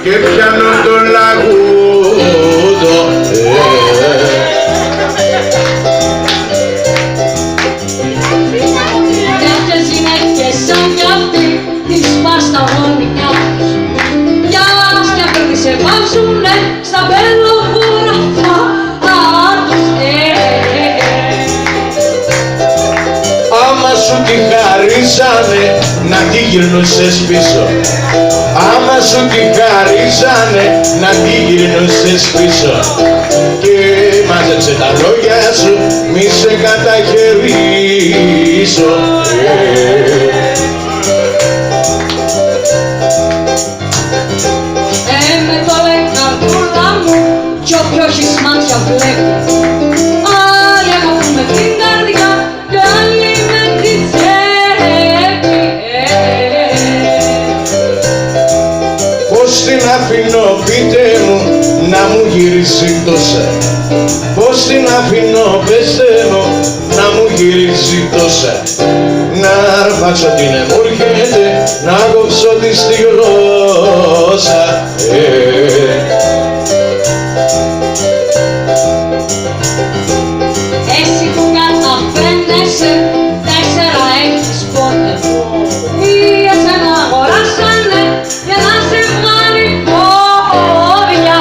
και πιάνω το λαγούδο. Κάποιες γυναίκες σαν κι αυτή τις πας τα γόνια τους για σκέφτονται σε βάζουνε στα μπελοβούραφα τους. Άμα σου τη χαρίζανε να τη γυρνούσες πίσω, άμα σου τη χαρίζανε να τη γυρνούσες πίσω, και μάζεψε τα λόγια σου μη σε καταχαιρίσω. Με το λέει καρδούλα μου κι όποιο έχεις μάτια βλέπει. Άλλοι αγαπούν με την καρδιά κι άλλοι με τη τσέπη. Πώς την αφήνω πείτε μου να μου γυρίσει τόσα, πώς την αφήνω πέστε μου να μου γυρίσει τόσα, να αρπάξω την εμούργεται, να κόψω τη στη γλώσσα. Εσύ που καταφαίνεσαι, 4 έχεις πότε. Ή εσένα αγοράσανε για να σε βγάλει πόδια.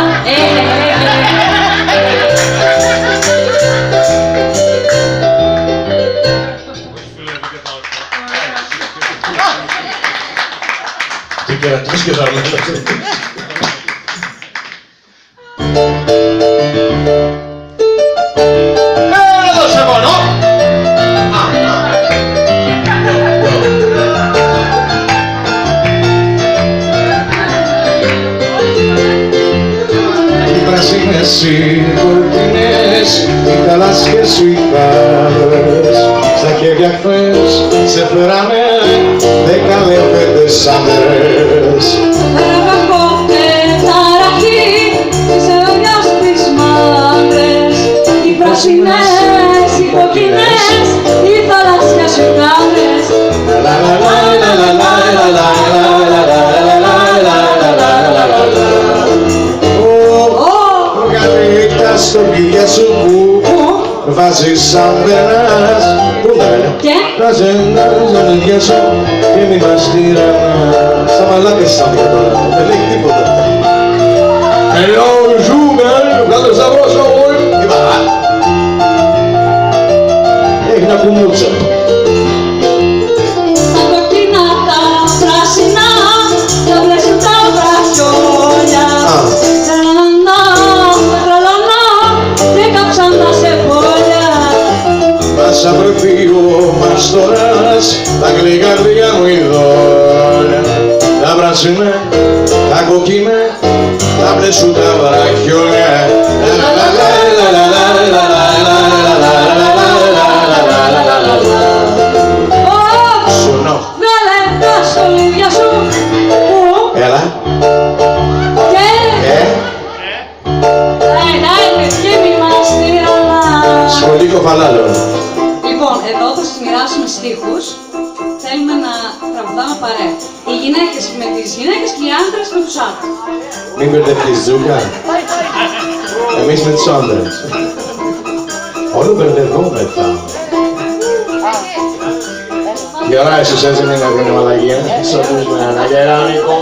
Τι κερατός και δαρμένος. Έδωσε μόνο! Οι πράσινες οι κορτινές, οι γαλάζιες οι κάρες, στα χέρια χθες σε φέρανε 10 λεπτές άντρες. Αγαπώ τεταραχή της ελιάς τις μάντρες, οι πράσινες, οι κοκκινές, οι θαλάσσιες οι κάρες. Στον πηγιά σου που βάζεις σαν περνάς, πού τα είναι, βάζεις σαν πηγιά σου και μη μας τυραννάς. Στα μαλάκες σαν πηγιά τώρα, δεν λέει τίποτα. Ενώ ζούμε, βγάλε στα βρόσα όλοι. Τι παρά. Έχει να κουμούτσο. Τα κοκκινά, τα πράσινα, τα μπλε τα βραχιόλια. Μας απρέπει ο μαστοράς, τα γλυκαρδιά μου ειδώνια. Τα πράσινα, τα κοκκίνα, τα μπλε σου τα βραχιόλια. Σουνό. Βγάλε τα στολίδια σου. Έλα. Και και μη μας τυραννάς. Σχολείο Φαλάλο. Λοιπόν, εδώ θα σας μοιράσουμε στίχους. Θέλουμε να τραγουδάμε παρέα. Οι γυναίκες με τις γυναίκες και οι άντρες με τους άντρες. Μην μπερδευτείς, Ζούκα. Εμείς με τους άντρες. Όλο μπερδευόμεθα. Τι ώρα ίσως έτσι είναι να βγαίνει μαλαγία. Σώπους με ένα γεράνικο.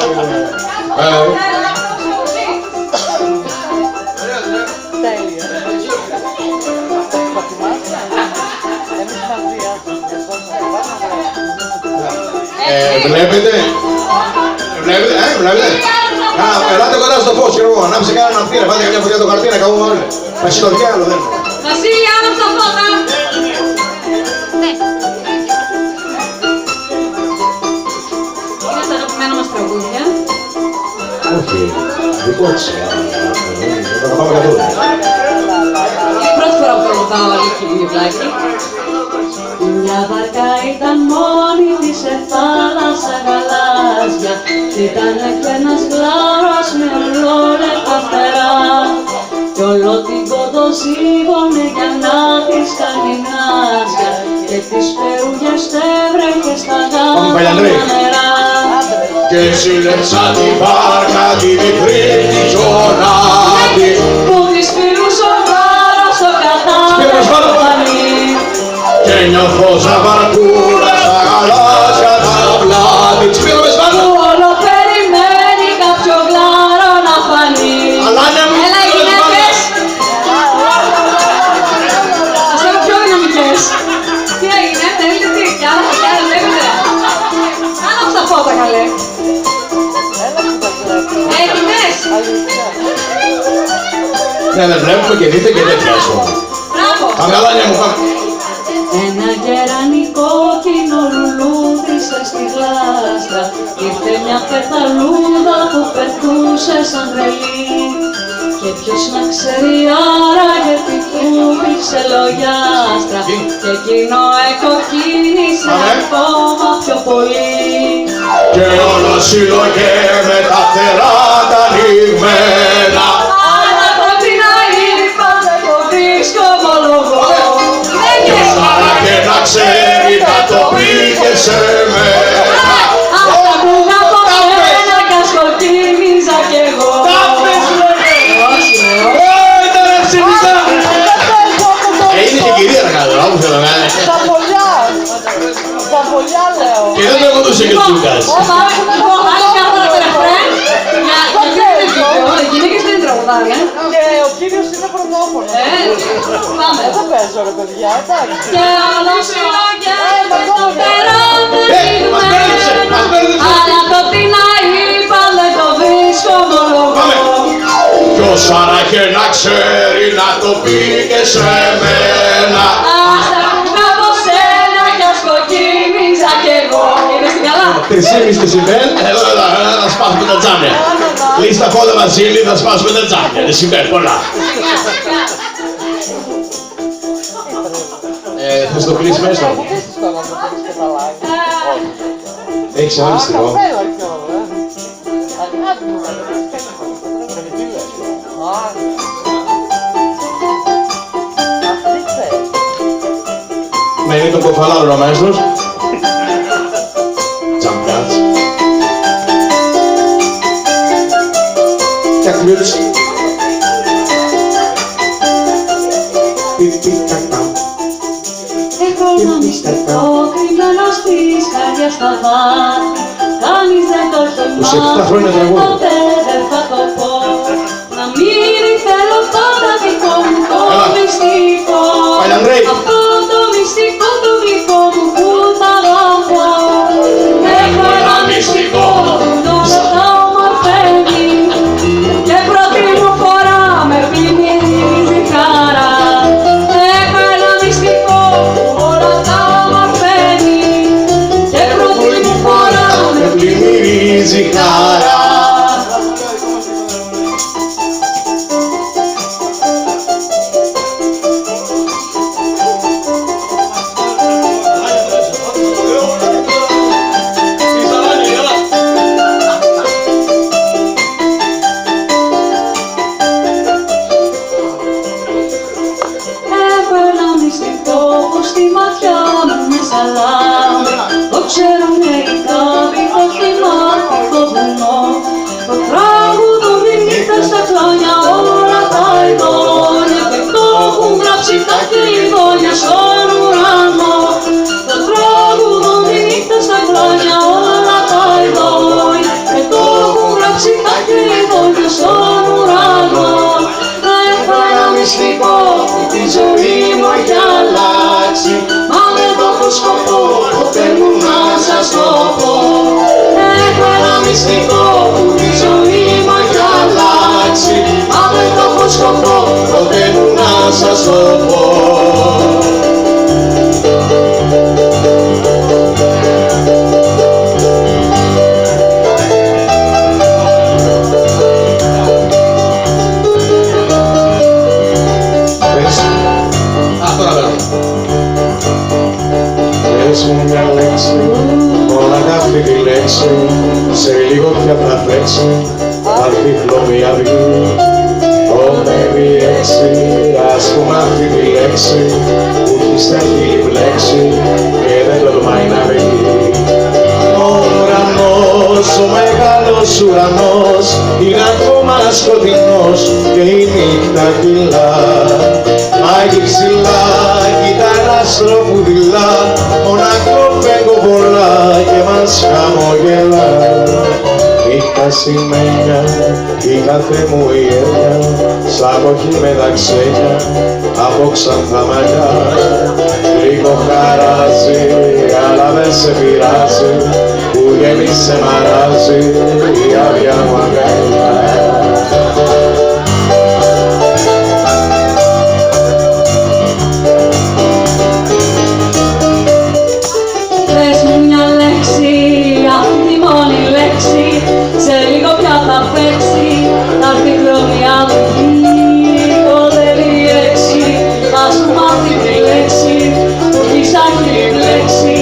Βλέπετε, βλέπετε. Ελάτε κοντά στο φως, κύριε μου, ανάψε κανένα θύρα, πάτε καμιά φωτιά το χαρτί να καούμε όλοι. Πας στο διάλο, δεν είναι. Βασίλη, άναψε τα φώτα. Είναι τα αγαπημένα μας τραγούδια. Όχι, δικό της. Θα τα πάμε καθόλου. Είναι η πρώτη φορά που τραγουδάω Αλίκη Βιβλάκη. Μια βαρκά ήταν μόνη της σε θάλασσα γαλάζια κι ήταν κι ένας γλάρος με ολόλευκα φτερά κι όλο την κοντοζύγωνε για να της κάνει νάζια και τις περούγες τέβρεχε στα γάμματα νερά. και σύλλεψα την βάρκα τη μικρή τη ζωνάτη που της φίλους ο γάρος το κατάφερνει και νιώθω σαν βαρκούρα στα γαλάζια τα πλάτη. Σπύρομαι Σπάνο! που όλο περιμένει κάποιο γλάρο να φανεί. Έλα οι γυναίκες! Ας έχω πιο δυναμικές. Τι έγινε, θέλετε τι, κι άλλα βλέπετε. Άναψε τα φώτα καλέ. Έτοιμες! Ναι, δεν βλέπουμε και δείτε και τέτοια σου. Μπράβο! Πάμε αλάνια μου, πάμε. Ένα γερανικό κοινό λουλούδι στη γλάστρα. Ήρθε μια πεταλούδα που πετούσε σαν τρελή. Και ποιος να ξέρει άραγε τι του πήξε λογιάστρα. Και εκείνο εκοκκίνησε ακόμα πιο πολύ. Και όλο συλλογέ με τα φτερά τα ανοιγμένα. Αλλά ότι να είπα δεν το βρίσκω ομολογώ. Άρα και να ξέρει θα το πήγε σε μένα. Αυτά που από σένα κι ας κοκκίνιζα κι εγώ. Είναι και κυρία να κάνω, όπου θέλω να είναι. Στα βολιά λέω. Και δεν το έχω δώσει και τους Λουκάς. Άλλη κάρτα το ρεφρέν. Οι γυναίκες δεν τραγουδάνε. Και ο κύριος είναι πρωτόφωνος. Πάμε. Δεν παίζω ρε παιδιά, εντάξει. Και όλο συλλογές με το φτερά Μας μπέρδεψε, μας μπέρδεψε. αλλά το τι να είπα δεν το βρίσκω ομολογώ. Ποιος άραγε να ξέρει να το πήγε σε μένα. Ας τα ακούγα από σένα κι ας κοκκίνιζα κι εγώ. Είναι στην καλά. 3,5 δεσιμπέλ, εδώ να σπάσουμε τα τζάμια. Κλείς τα φώτα Βασίλη, θα σπάσουμε τα τζάμια. Δεσιμπέλ, πολλά. Θες το κλείς μέσα. Μου πεις τώρα να το πεις και τα live. Έχεις ένα μυστικό. Καπέλα κιόλας. Αγάπη μου, να το πεις και τα Αυτή ξέρει. Να είναι το κοφαλάδρο αμέσως. Τζαμπιάτς. Και κλούτς. Πιπι-κακά. Έχω ένα μυστικό κρυμμένο στις καρδιάς στα βάθη. Κανείς δεν το έχει Τους 7 μάθει χρόνια και τραγούδι. ποτέ δεν θα το πω. Να μείνει θέλω αυτό το δικό μου το Έλα. μυστικό. Παλιανδρέη. Αυτό το μυστικό το δικό μου που θα αγαπώ. Έχω ένα μυστικό που τώρα θα ομορφαίνει και πρώτη μου φορά με πλημμυρίζει χαρά. Έχω ένα μυστικό που όλα τα ομορφαίνει και πρώτη μου φορά Με πλημμυρίζει χαρά. Έχω ένα μυστικό που στη ματιά μου με σαλάμι. Το ξέρουν οι κάποι, το θυμάται το βουνό. Το τραγουδούν τη νύχτα στα κλόνια όλα τα ειδόνια και το έχουν γράψει τα κλειδόνια στον ουρανό. Το τραγουδούν τη νύχτα στα κλόνια όλα τα ειδόνια και το έχουν γράψει τα κλειδόνια στον ουρανό. Έχω ένα μυστικό που τη ζωή μου έχει αλλάξει, μα δεν το έχω σκοπό ποτέ μου να σας το πω. Έχω ένα μυστικό που τη ζωή μου έχει αλλάξει, μα δεν το έχω σκοπό ποτέ μου να σας το πω. Πες μου μια λέξη, μόνο αγάπη τη λέξη, σε λίγο πια θα φέξει, θα έρθει χλωμή αυγή. Ονεύει έξι, ας πούμε αυτή τη λέξη, που έχει στα χείλη μπλέξει και δεν τολμάει να βγει. Ο ουρανός ο μεγάλος ουρανός είναι ακόμα σκοτεινός και η νύχτα κυλά. Μα εκεί ψηλά κοίτανα άστρο που δειλά, μοναχό φέγγω πολλά και μας χαμογελά. Νύχτα σημαίνια, η κάθε μου η έννοια, σαν κοχή με τα ξένια, από ξανθά μαλλιά. Λίγο χαράζει, αλλά δεν σε πειράζει, που γέμισε μαράζει η άδεια μου αγκαλιά. Πες μου μια λέξη, αυτή τη μόνη λέξη, σε λίγο πια θα παίξει, θα έρθει χρόνια μου λιγότερη λέξη. Ας μου μάθει τη λέξη, που έχει λέξη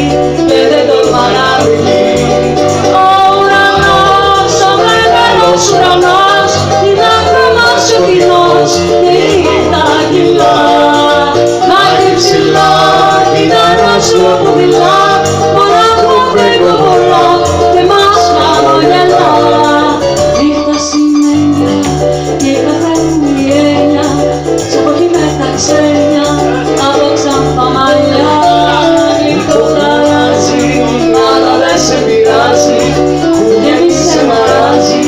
και δεν τολμά να βγει. Ο ουρανός, ο μεγάλος ουρανός, είναι ακόμα σκοτεινός και η νύχτα κυλά. Μα εκεί ψηλά κοίτανα άστρο που δειλά, μοναχό φέγγω πολλά και μας χαμογελά. Νύχτα σημαίνια και η κάθε μου η έννοια, σε εποχή με τα ξένια, από ξανθά μαλλιά. Λίγο χαράζει, αλλά δεν σε πειράζει, που γέμισε μαράζει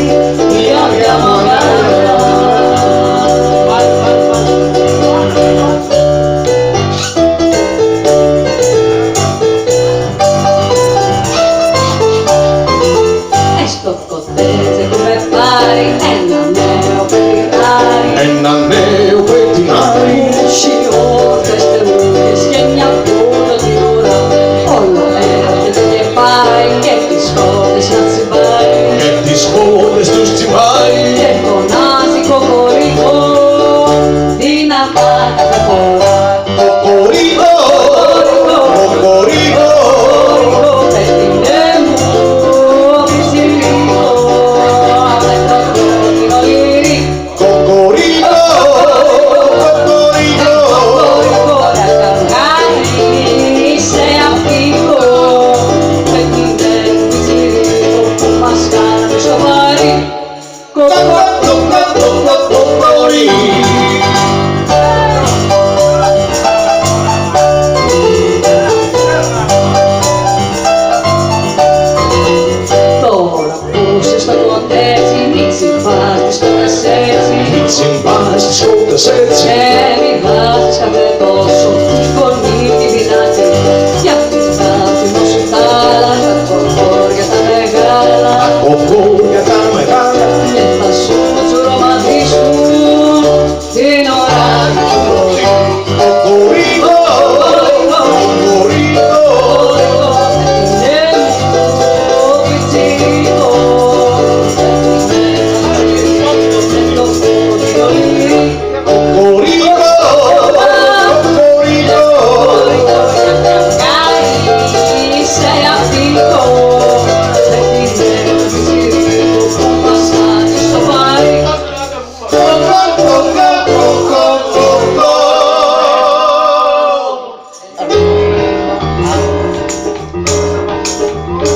η άδεια μου αγκαλιά. Στο κοτέτζ έχουμε πάρει ένα νέο πετινάρι, Ένα νέο πετινάρι, σιώδες, τερούγες και μια πουλωτή ουρά. Όλο έρχεται και πάει και τις κότες να τσιμπάει και τις κότες τους τσιμπάει. και φωνάζει κοκορικό, τι να πάει κάθε φορά. Κοκορίκο, κοκορίκο, Κοκορικό, πετινέ μου, πιτσιρίκο, με το κόκκινο λυρί. κοκορίκο, κοκορίκο. Τώρα που είσαι στο κοντέτσι, μην τσιμπάς τις κότες έτσι, Μην τσιμπάς τις κότες έτσι, και